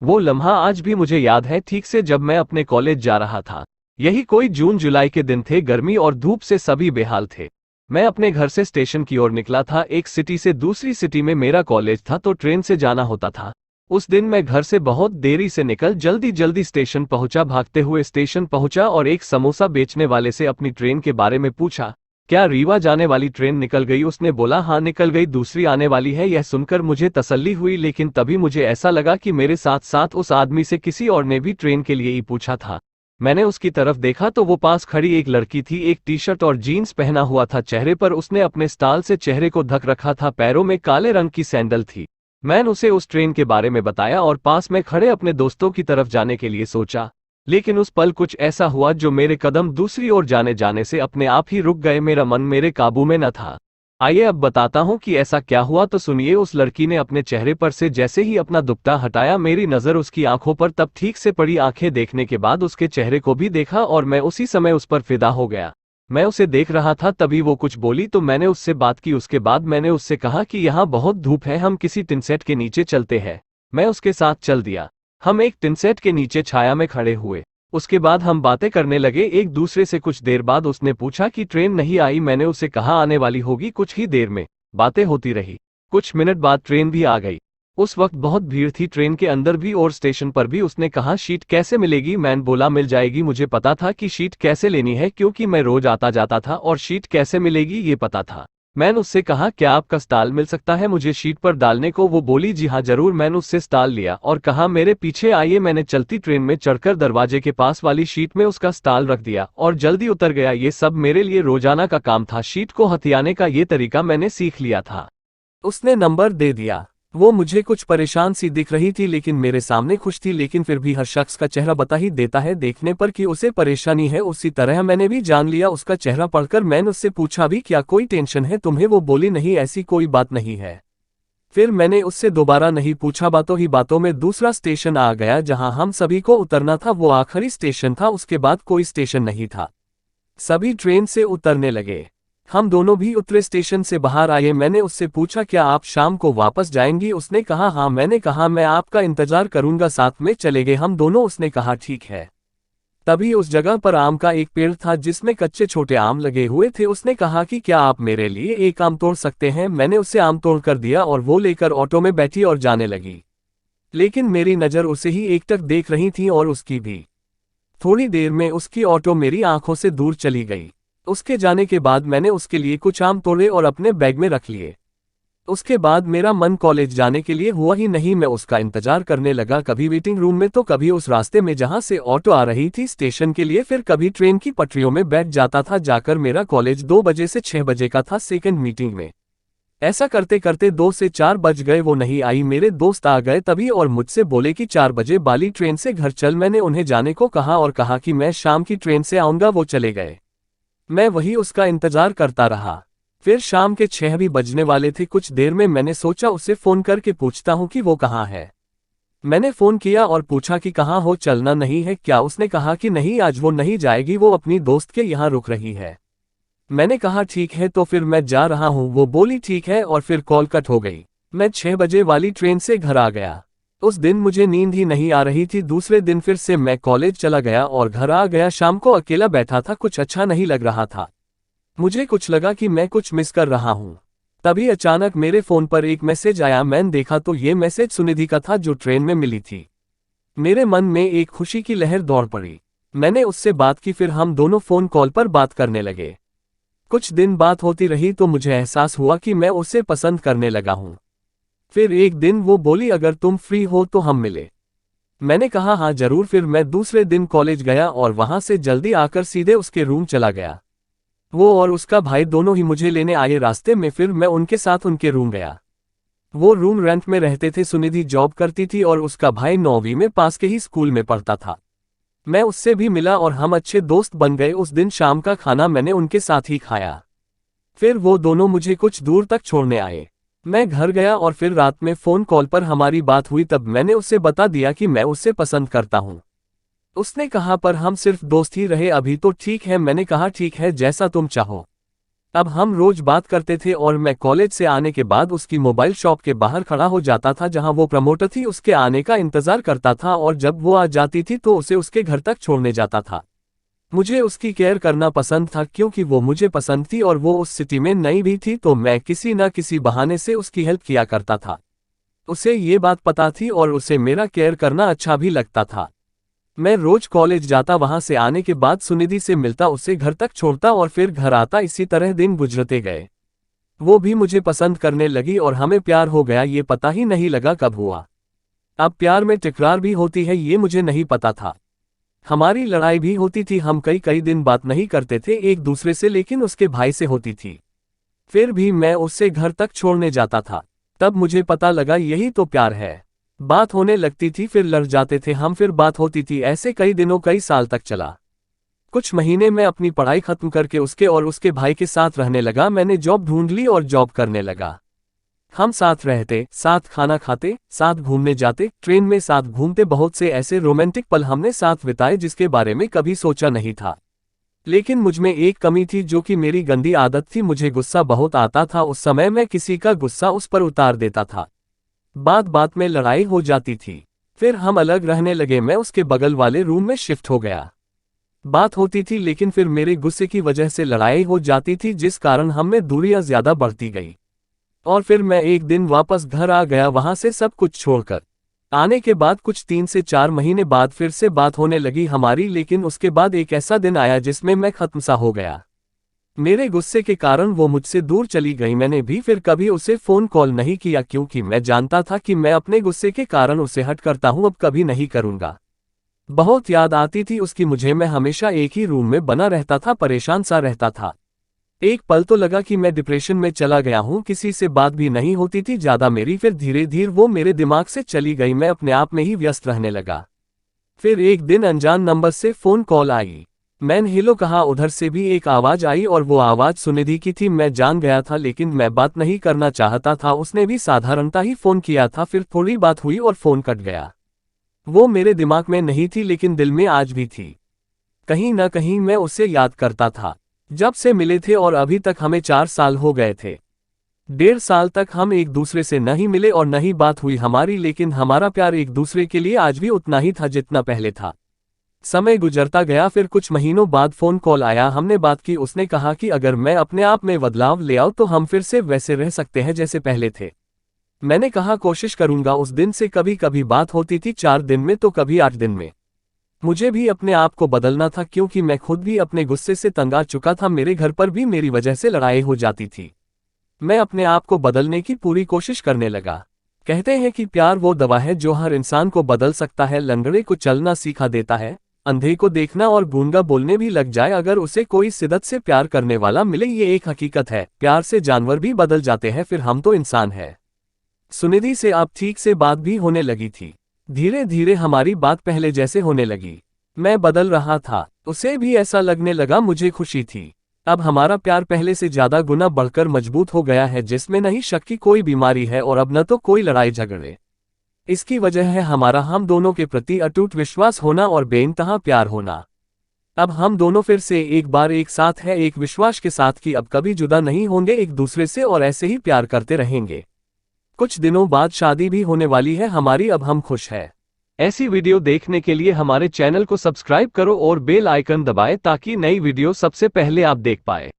वो लम्हा आज भी मुझे याद है ठीक से, जब मैं अपने कॉलेज जा रहा था। यही कोई जून जुलाई के दिन थे, गर्मी और धूप से सभी बेहाल थे। मैं अपने घर से स्टेशन की ओर निकला था। एक सिटी से दूसरी सिटी में मेरा कॉलेज था, तो ट्रेन से जाना होता था। उस दिन मैं घर से बहुत देरी से निकल जल्दी जल्दी स्टेशन पहुंचा। भागते हुए स्टेशन पहुंचा और एक समोसा बेचने वाले से अपनी ट्रेन के बारे में पूछा, क्या रीवा जाने वाली ट्रेन निकल गई? उसने बोला, हाँ निकल गई, दूसरी आने वाली है। यह सुनकर मुझे तसल्ली हुई, लेकिन तभी मुझे ऐसा लगा कि मेरे साथ साथ उस आदमी से किसी और ने भी ट्रेन के लिए ही पूछा था। मैंने उसकी तरफ देखा तो वो पास खड़ी एक लड़की थी। एक टी शर्ट और जीन्स पहना हुआ था। चेहरे पर उसने अपने स्टाइल से चेहरे को ढक रखा था। पैरों में काले रंग की सैंडल थी। मैंने उसे उस ट्रेन के बारे में बताया और पास में खड़े अपने दोस्तों की तरफ जाने के लिए सोचा, लेकिन उस पल कुछ ऐसा हुआ जो मेरे कदम दूसरी ओर जाने से अपने आप ही रुक गए। मेरा मन मेरे काबू में न था। आइए अब बताता हूँ कि ऐसा क्या हुआ, तो सुनिए। उस लड़की ने अपने चेहरे पर से जैसे ही अपना दुपट्टा हटाया, मेरी नज़र उसकी आंखों पर तब ठीक से पड़ी। आंखें देखने के बाद उसके चेहरे को भी देखा और मैं उसी समय उस पर फिदा हो गया। मैं उसे देख रहा था, तभी वो कुछ बोली तो मैंने उससे बात की। उसके बाद मैंने उससे कहा कि यहाँ बहुत धूप है, हम किसी टिनसेट के नीचे चलते हैं। मैं उसके साथ चल दिया। हम एक टिनसेट के नीचे छाया में खड़े हुए। उसके बाद हम बातें करने लगे एक दूसरे से। कुछ देर बाद उसने पूछा कि ट्रेन नहीं आई। मैंने उसे कहा आने वाली होगी कुछ ही देर में। बातें होती रही। कुछ मिनट बाद ट्रेन भी आ गई। उस वक्त बहुत भीड़ थी ट्रेन के अंदर भी और स्टेशन पर भी। उसने कहा, सीट कैसे मिलेगी? मैंने बोला, मिल जाएगी। मुझे पता था कि सीट कैसे लेनी है, क्योंकि मैं रोज आता जाता था और सीट कैसे मिलेगी ये पता था। मैंने उससे कहा, क्या आपका स्टॉल मिल सकता है मुझे सीट पर डालने को? वो बोली, जी हाँ जरूर। मैंने उससे स्टॉल लिया और कहा, मेरे पीछे आइए। मैंने चलती ट्रेन में चढ़कर दरवाजे के पास वाली सीट में उसका स्टॉल रख दिया और जल्दी उतर गया। ये सब मेरे लिए रोजाना का काम था। सीट को हथियाने का ये तरीका मैंने सीख लिया था। उसने नंबर दे दिया। वो मुझे कुछ परेशान सी दिख रही थी, लेकिन मेरे सामने खुश थी। लेकिन फिर भी हर शख्स का चेहरा बता ही देता है देखने पर कि उसे परेशानी है। उसी तरह मैंने भी जान लिया उसका चेहरा पढ़कर। मैंने उससे पूछा भी, क्या कोई टेंशन है तुम्हें? वो बोली, नहीं ऐसी कोई बात नहीं है। फिर मैंने उससे दोबारा नहीं पूछा। बातों ही बातों में दूसरा स्टेशन आ गया जहां हम सभी को उतरना था। वो आखिरी स्टेशन था, उसके बाद कोई स्टेशन नहीं था। सभी ट्रेन से उतरने लगे। हम दोनों भी उतरे, स्टेशन से बाहर आए। मैंने उससे पूछा, क्या आप शाम को वापस जाएंगी? उसने कहा, हाँ। मैंने कहा, मैं आपका इंतजार करूंगा। साथ में चले गए हम दोनों। उसने कहा, ठीक है। तभी उस जगह पर आम का एक पेड़ था जिसमें कच्चे छोटे आम लगे हुए थे। उसने कहा कि क्या आप मेरे लिए एक आम तोड़ सकते हैं? मैंने उसे आम तोड़ कर दिया और वो लेकर ऑटो में बैठी और जाने लगी। लेकिन मेरी नज़र उसे ही एकटक देख रही थी और उसकी भी। थोड़ी देर में उसकी ऑटो मेरी आंखों से दूर चली गई। उसके जाने के बाद मैंने उसके लिए कुछ आम तोड़े और अपने बैग में रख लिए। उसके बाद मेरा मन कॉलेज जाने के लिए हुआ ही नहीं। मैं उसका इंतजार करने लगा, कभी वेटिंग रूम में तो कभी उस रास्ते में जहां से ऑटो आ रही थी स्टेशन के लिए। फिर कभी ट्रेन की पटरियों में बैठ जाता था। जाकर मेरा कॉलेज 2 बजे से 6 बजे का था, सेकंड मीटिंग में। ऐसा करते करते 2 से 4 बज गए। वो नहीं आई। मेरे दोस्त आ गए तभी और मुझसे बोले कि 4 बजे वाली ट्रेन से घर चल। मैंने उन्हें जाने को कहा और कहा कि मैं शाम की ट्रेन से आऊंगा। वो चले गए। मैं वही उसका इंतजार करता रहा। फिर शाम के 6 भी बजने वाले थे। कुछ देर में मैंने सोचा उसे फोन करके पूछता हूँ कि वो कहाँ है। मैंने फोन किया और पूछा कि कहाँ हो, चलना नहीं है क्या? उसने कहा कि नहीं, आज वो नहीं जाएगी, वो अपनी दोस्त के यहाँ रुक रही है। मैंने कहा ठीक है, तो फिर मैं जा रहा हूँ। वो बोली ठीक है और फिर कॉल कट हो गई। मैं 6 बजे वाली ट्रेन से घर आ गया। उस दिन मुझे नींद ही नहीं आ रही थी। दूसरे दिन फिर से मैं कॉलेज चला गया और घर आ गया। शाम को अकेला बैठा था, कुछ अच्छा नहीं लग रहा था। मुझे कुछ लगा कि मैं कुछ मिस कर रहा हूँ। तभी अचानक मेरे फोन पर एक मैसेज आया। मैंने देखा तो ये मैसेज सुनिधि का था जो ट्रेन में मिली थी। मेरे मन में एक खुशी की लहर दौड़ पड़ी। मैंने उससे बात की, फिर हम दोनों फोन कॉल पर बात करने लगे। कुछ दिन बात होती रही तो मुझे एहसास हुआ कि मैं उसे पसंद करने लगा हूँ। फिर एक दिन वो बोली, अगर तुम फ्री हो तो हम मिले। मैंने कहा हाँ जरूर। फिर मैं दूसरे दिन कॉलेज गया और वहां से जल्दी आकर सीधे उसके रूम चला गया। वो और उसका भाई दोनों ही मुझे लेने आए रास्ते में। फिर मैं उनके साथ उनके रूम गया। वो रूम रेंट में रहते थे। सुनिधि जॉब करती थी और उसका भाई 9वीं में पास के ही स्कूल में पढ़ता था। मैं उससे भी मिला और हम अच्छे दोस्त बन गए। उस दिन शाम का खाना मैंने उनके साथ ही खाया। फिर वो दोनों मुझे कुछ दूर तक छोड़ने आए। मैं घर गया और फिर रात में फोन कॉल पर हमारी बात हुई। तब मैंने उसे बता दिया कि मैं उसे पसंद करता हूँ। उसने कहा, पर हम सिर्फ दोस्त ही रहे, अभी तो ठीक है। मैंने कहा ठीक है, जैसा तुम चाहो। अब हम रोज बात करते थे और मैं कॉलेज से आने के बाद उसकी मोबाइल शॉप के बाहर खड़ा हो जाता था जहां वो प्रमोटर थी, उसके आने का इंतजार करता था और जब वो आ जाती थी तो उसे उसके घर तक छोड़ने जाता था। मुझे उसकी केयर करना पसंद था क्योंकि वो मुझे पसंद थी और वो उस सिटी में नई भी थी, तो मैं किसी न किसी बहाने से उसकी हेल्प किया करता था। उसे ये बात पता थी और उसे मेरा केयर करना अच्छा भी लगता था। मैं रोज कॉलेज जाता, वहां से आने के बाद सुनिधि से मिलता, उसे घर तक छोड़ता और फिर घर आता। इसी तरह दिन गुजरते गए। वो भी मुझे पसंद करने लगी और हमें प्यार हो गया। ये पता ही नहीं लगा कब हुआ। अब प्यार में तकरार भी होती है ये मुझे नहीं पता था। हमारी लड़ाई भी होती थी, हम कई कई दिन बात नहीं करते थे एक दूसरे से, लेकिन उसके भाई से होती थी। फिर भी मैं उससे घर तक छोड़ने जाता था। तब मुझे पता लगा यही तो प्यार है। बात होने लगती थी, फिर लड़ जाते थे हम, फिर बात होती थी। ऐसे कई दिनों कई साल तक चला। कुछ महीने में अपनी पढ़ाई खत्म करके उसके और उसके भाई के साथ रहने लगा। मैंने जॉब ढूंढ ली और जॉब करने लगा। हम साथ रहते, साथ खाना खाते, साथ घूमने जाते, ट्रेन में साथ घूमते। बहुत से ऐसे रोमांटिक पल हमने साथ बिताए जिसके बारे में कभी सोचा नहीं था। लेकिन मुझमें एक कमी थी जो कि मेरी गंदी आदत थी। मुझे गुस्सा बहुत आता था। उस समय मैं किसी का गुस्सा उस पर उतार देता था। बात बात में लड़ाई हो जाती थी। फिर हम अलग रहने लगे। मैं उसके बगल वाले रूम में शिफ्ट हो गया। बात होती थी लेकिन फिर मेरे गुस्से की वजह से लड़ाई हो जाती थी, जिस कारण हम में दूरियां ज्यादा बढ़ती गई। और फिर मैं एक दिन वापस घर आ गया वहां से सब कुछ छोड़कर। आने के बाद कुछ 3 से 4 महीने बाद फिर से बात होने लगी हमारी, लेकिन उसके बाद एक ऐसा दिन आया जिसमें मैं खत्म सा हो गया। मेरे गुस्से के कारण वो मुझसे दूर चली गई। मैंने भी फिर कभी उसे फोन कॉल नहीं किया क्योंकि मैं जानता था कि मैं अपने गुस्से के कारण उसे हट करता हूं, अब कभी नहीं करूंगा। बहुत याद आती थी उसकी मुझे। मैं हमेशा एक ही रूम में बना रहता था, परेशान सा रहता था। एक पल तो लगा कि मैं डिप्रेशन में चला गया हूं। किसी से बात भी नहीं होती थी ज्यादा मेरी। फिर धीरे धीरे वो मेरे दिमाग से चली गई। मैं अपने आप में ही व्यस्त रहने लगा। फिर एक दिन अनजान नंबर से फोन कॉल आई। मैंने हेलो कहा, उधर से भी एक आवाज आई और वो आवाज सुनिधि की थी। मैं जान गया था लेकिन मैं बात नहीं करना चाहता था। उसने भी साधारणता ही फोन किया था। फिर थोड़ी बात हुई और फोन कट गया। वो मेरे दिमाग में नहीं थी लेकिन दिल में आज भी थी। कहीं ना कहीं मैं उसे याद करता था। जब से मिले थे और अभी तक हमें 4 साल हो गए थे। 1.5 साल तक हम एक दूसरे से नहीं मिले और न ही बात हुई हमारी, लेकिन हमारा प्यार एक दूसरे के लिए आज भी उतना ही था जितना पहले था। समय गुजरता गया। फिर कुछ महीनों बाद फोन कॉल आया। हमने बात की। उसने कहा कि अगर मैं अपने आप में बदलाव ले आऊं तो हम फिर से वैसे रह सकते हैं जैसे पहले थे। मैंने कहा कोशिश करूंगा। उस दिन से कभी कभी बात होती थी 4 दिन में तो कभी 8 दिन में। मुझे भी अपने आप को बदलना था क्योंकि मैं खुद भी अपने गुस्से से तंग आ चुका था। मेरे घर पर भी मेरी वजह से लड़ाई हो जाती थी। मैं अपने आप को बदलने की पूरी कोशिश करने लगा। कहते हैं कि प्यार वो दवा है जो हर इंसान को बदल सकता है। लंगड़े को चलना सिखा देता है, अंधे को देखना और गूंगा बोलने भी लग जाए अगर उसे कोई शिद्दत से प्यार करने वाला मिले। ये एक हकीकत है। प्यार से जानवर भी बदल जाते हैं, फिर हम तो इंसान हैं। सुनिधि से अब ठीक से बात भी होने लगी थी। धीरे धीरे हमारी बात पहले जैसे होने लगी। मैं बदल रहा था, उसे भी ऐसा लगने लगा। मुझे खुशी थी। अब हमारा प्यार पहले से ज्यादा गुना बढ़कर मजबूत हो गया है, जिसमें नहीं शक की कोई बीमारी है और अब न तो कोई लड़ाई झगड़े। इसकी वजह है हमारा हम दोनों के प्रति अटूट विश्वास होना और बेइंतहा प्यार होना। अब हम दोनों फिर से एक बार एक साथ हैं, एक विश्वास के साथ कि अब कभी जुदा नहीं होंगे एक दूसरे से और ऐसे ही प्यार करते रहेंगे। कुछ दिनों बाद शादी भी होने वाली है हमारी। अब हम खुश हैं। ऐसी वीडियो देखने के लिए हमारे चैनल को सब्सक्राइब करो और बेल आइकन दबाएं ताकि नई वीडियो सबसे पहले आप देख पाए।